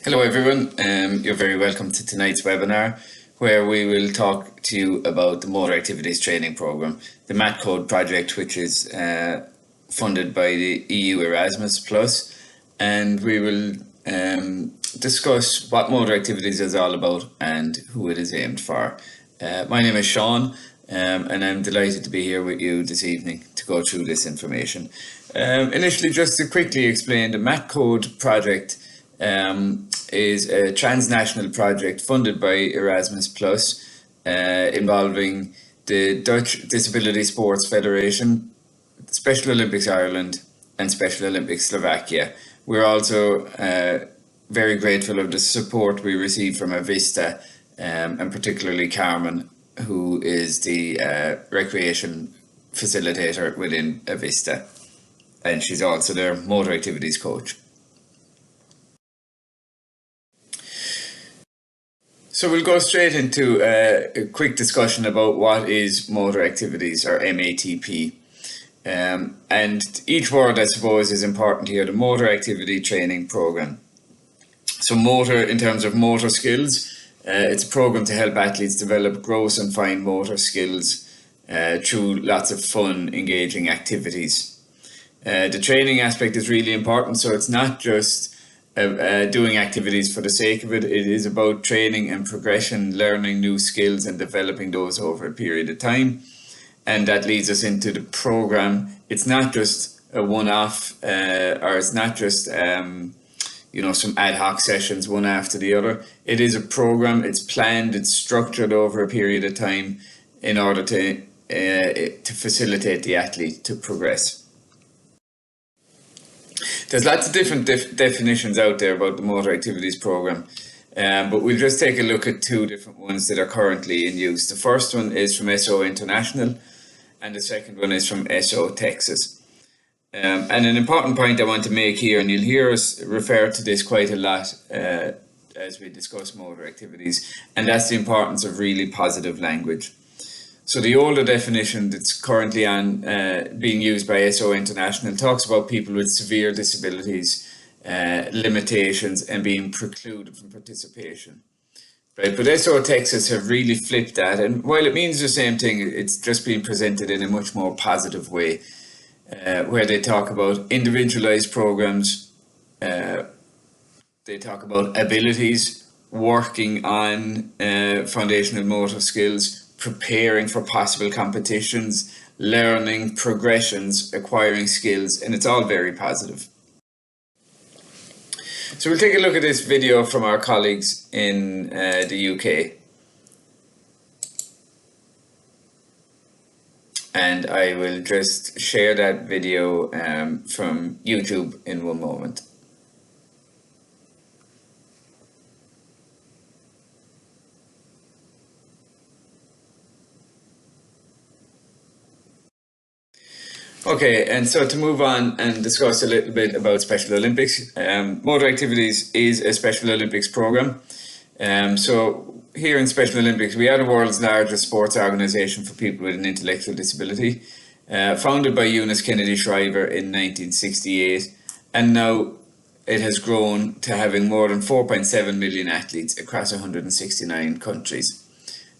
Hello everyone, you're very welcome to tonight's webinar where we will talk to you about the Motor Activities Training Programme, the MATCODE project, which is funded by the EU Erasmus Plus, and we will discuss what motor activities is all about and who it is aimed for. My name is Shaun and I'm delighted to be here with you this evening to go through this information. Initially, just to quickly explain, the MATCODE project is a transnational project funded by Erasmus Plus, involving the Dutch Disability Sports Federation, Special Olympics Ireland and Special Olympics Slovakia. We're also very grateful of the support we received from Avista, and particularly Carmen, who is the recreation facilitator within Avista, and she's also their motor activities coach. So we'll go straight into a quick discussion about what is motor activities, or MATP. And each word, I suppose, is important here. The Motor Activity Training Programme. So motor, in terms of motor skills, it's a programme to help athletes develop gross and fine motor skills through lots of fun, engaging activities. The training aspect is really important, so it's not just doing activities for the sake of it. It is about training and progression, learning new skills and developing those over a period of time. And that leads us into the program. It's not just a one-off, or it's not just some ad hoc sessions one after the other. It is a program. It's planned. It's structured over a period of time in order to facilitate the athlete to progress. There's lots of different definitions out there about the Motor Activities Programme, but we'll just take a look at two different ones that are currently in use. The first one is from SO International, and the second one is from SO Texas. And an important point I want to make here, and you'll hear us refer to this quite a lot as we discuss motor activities, and that's the importance of really positive language. So the older definition that's currently being used by SO International talks about people with severe disabilities, limitations, and being precluded from participation. Right, but SO Texas have really flipped that, and while it means the same thing, it's just being presented in a much more positive way, where they talk about individualized programs, they talk about abilities, working on foundational motor skills, preparing for possible competitions, learning progressions, acquiring skills, and it's all very positive. So we'll take a look at this video from our colleagues in the UK. And I will just share that video from YouTube in one moment. Okay, and so to move on and discuss a little bit about Special Olympics, Motor Activities is a Special Olympics programme. So here in Special Olympics, we are the world's largest sports organisation for people with an intellectual disability, founded by Eunice Kennedy Shriver in 1968, and now it has grown to having more than 4.7 million athletes across 169 countries.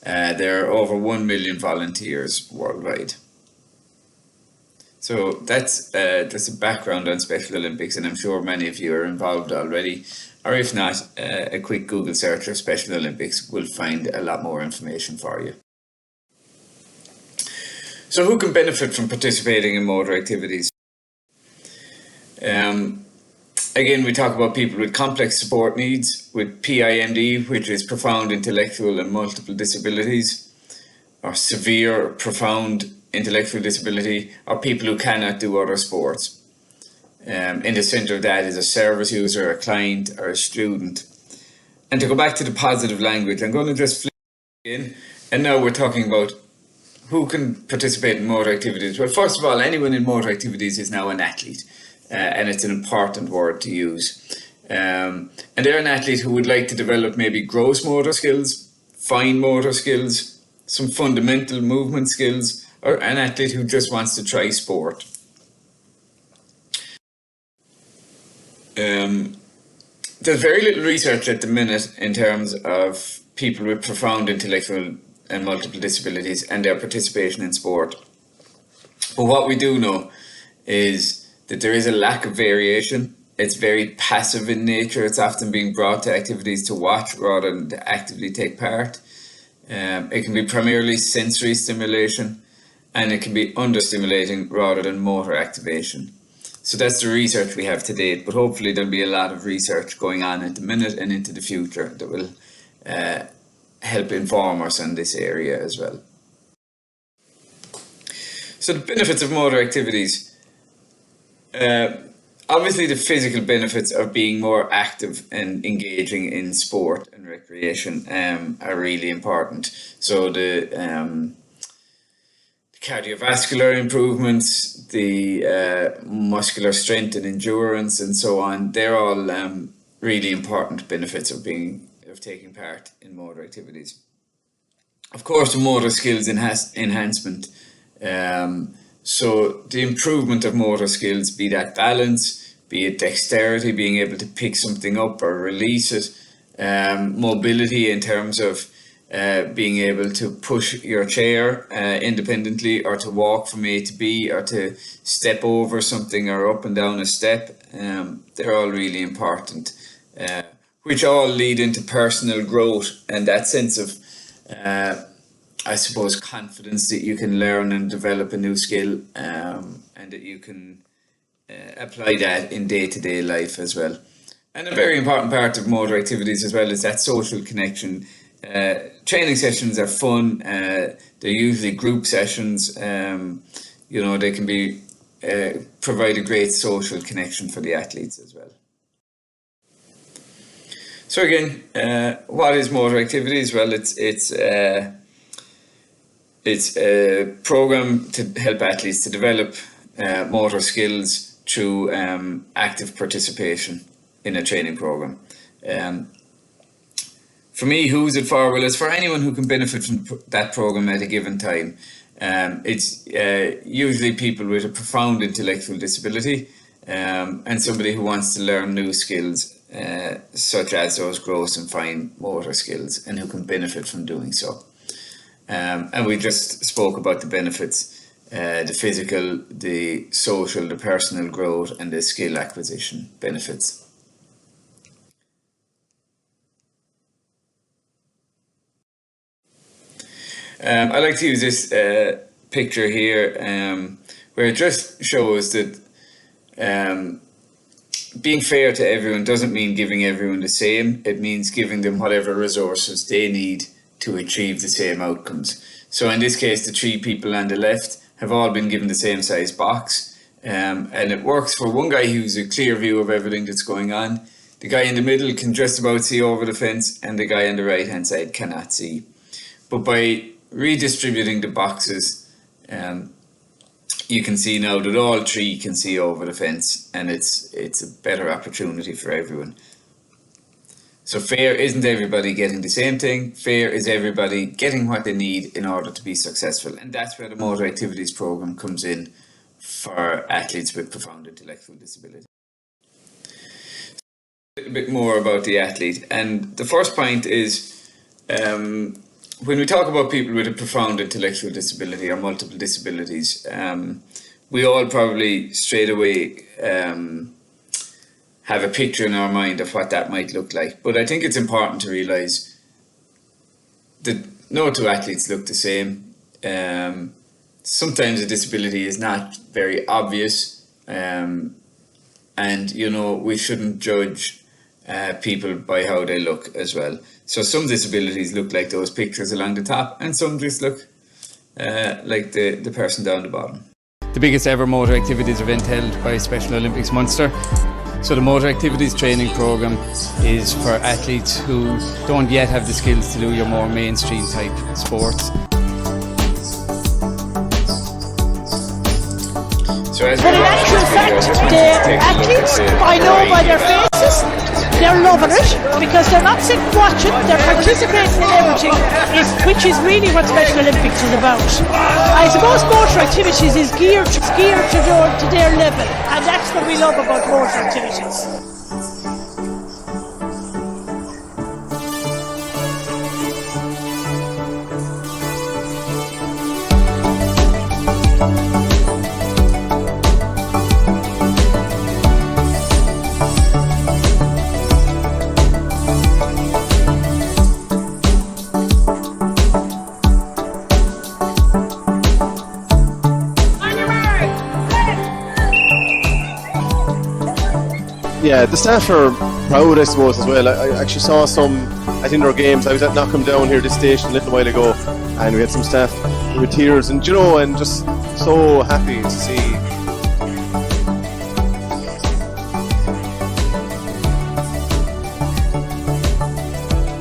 There are over 1 million volunteers worldwide. So that's just a background on Special Olympics, and I'm sure many of you are involved already, or if not, a quick Google search of Special Olympics will find a lot more information for you. So who can benefit from participating in motor activities? Again, we talk about people with complex support needs, with PIMD, which is profound intellectual and multiple disabilities, or severe or profound intellectual disability, or people who cannot do other sports. In the centre of that is a service user, a client, or a student. And to go back to the positive language, I'm going to just flip in, and now we're talking about who can participate in motor activities. Well, first of all, anyone in motor activities is now an athlete, and it's an important word to use. And they're an athlete who would like to develop maybe gross motor skills, fine motor skills, some fundamental movement skills, or an athlete who just wants to try sport. there's very little research at the minute in terms of people with profound intellectual and multiple disabilities and their participation in sport. But what we do know is that there is a lack of variation. It's very passive in nature. It's often being brought to activities to watch rather than to actively take part. It can be primarily sensory stimulation, and it can be understimulating rather than motor activation. So that's the research we have to date, but hopefully there'll be a lot of research going on at the minute and into the future that will help inform us on this area as well. So the benefits of motor activities. Obviously the physical benefits of being more active and engaging in sport and recreation are really important. So the cardiovascular improvements, the muscular strength and endurance and so on, they're all really important benefits of taking part in motor activities. Of course, the motor skills enhancement. So the improvement of motor skills, be that balance, be it dexterity, being able to pick something up or release it, mobility in terms of being able to push your chair independently, or to walk from A to B, or to step over something or up and down a step. They're all really important, which all lead into personal growth and that sense of I suppose confidence that you can learn and develop a new skill, and that you can apply that in day-to-day life as well. And a very important part of motor activities as well is that social connection. Training sessions are fun. They're usually group sessions. They can be provide a great social connection for the athletes as well. So again, what is motor activities? Well, it's a program to help athletes to develop motor skills through active participation in a training program. For me, who's it for? Well, it's for anyone who can benefit from that program at a given time. It's usually people with a profound intellectual disability, and somebody who wants to learn new skills, such as those gross and fine motor skills, and who can benefit from doing so. And we just spoke about the benefits, the physical, the social, the personal growth, and the skill acquisition benefits. I like to use this picture here, where it just shows that being fair to everyone doesn't mean giving everyone the same. It means giving them whatever resources they need to achieve the same outcomes. So in this case, the three people on the left have all been given the same size box, and it works for one guy who's a clear view of everything that's going on. The guy in the middle can just about see over the fence, and the guy on the right hand side cannot see. But by redistributing the boxes, you can see now that all three can see over the fence, and it's a better opportunity for everyone. So fair isn't everybody getting the same thing. Fair is everybody getting what they need in order to be successful, and that's where the motor activities program comes in for athletes with profound intellectual disability. A little bit more about the athlete, and the first point is, when we talk about people with a profound intellectual disability or multiple disabilities, we all probably straight away have a picture in our mind of what that might look like. But I think it's important to realise that no two athletes look the same. Sometimes a disability is not very obvious, and we shouldn't judge people by how they look as well. So some disabilities look like those pictures along the top, and some just look like the person down the bottom. The biggest ever motor activities event held by Special Olympics Munster. So the motor activities training program is for athletes who don't yet have the skills to do your more mainstream type sports. So as but in actual fact, the athletes, I know by their faces, they're loving it because they're not sitting watching, they're participating in everything, which is really what Special Olympics is about. I suppose motor activities is geared to their level, and that's what we love about motor activities. yeah, the staff are proud, I suppose, as well. I actually saw some at indoor games. I was at Knockham Down here, this station, a little while ago, and we had some staff with tears, and and just so happy to see.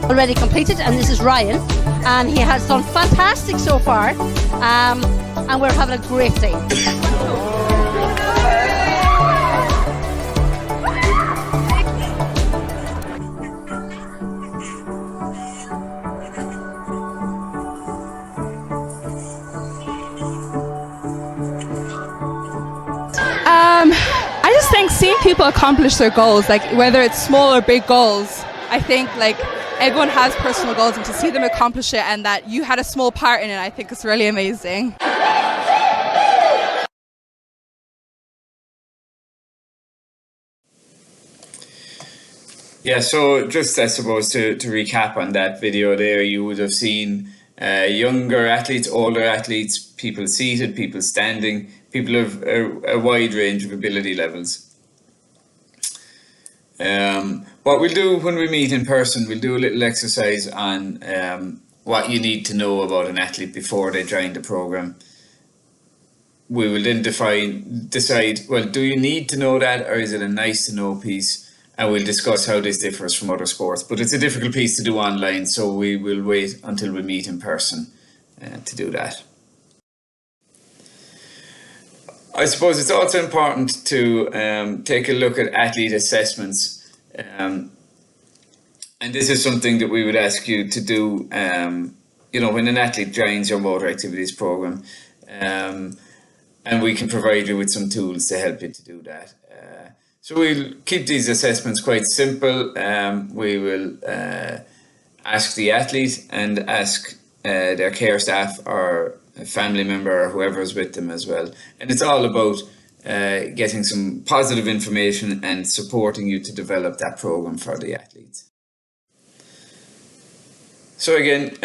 Already completed, and this is Ryan, and he has done fantastic so far, and we're having a great day. I just think seeing people accomplish their goals, like whether it's small or big goals, I think like everyone has personal goals, and to see them accomplish it and that you had a small part in it, I think it's really amazing. Yeah, so just I suppose to recap on that video there, you would have seen younger athletes, older athletes, people seated, people standing, people of a wide range of ability levels. What we'll do when we meet in person, we'll do a little exercise on what you need to know about an athlete before they join the program. We will then decide, well, do you need to know that, or is it a nice to know piece? And we'll discuss how this differs from other sports. But it's a difficult piece to do online, so we will wait until we meet in person to do that. I suppose it's also important to take a look at athlete assessments. And this is something that we would ask you to do, when an athlete joins your motor activities program. And we can provide you with some tools to help you to do that. So we'll keep these assessments quite simple. We will ask the athlete and ask their care staff or a family member or whoever is with them as well. And it's all about getting some positive information and supporting you to develop that program for the athletes. So again,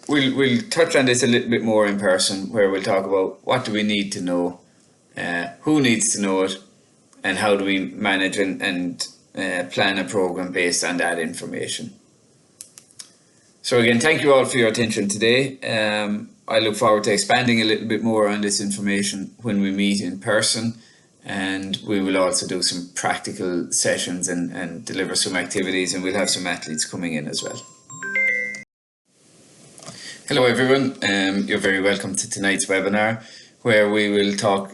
we'll touch on this a little bit more in person, where we'll talk about what do we need to know, who needs to know it, and how do we manage and plan a program based on that information. So again, thank you all for your attention today. I look forward to expanding a little bit more on this information when we meet in person, and we will also do some practical sessions and deliver some activities, and we'll have some athletes coming in as well. Hello everyone, you're very welcome to tonight's webinar, where we will talk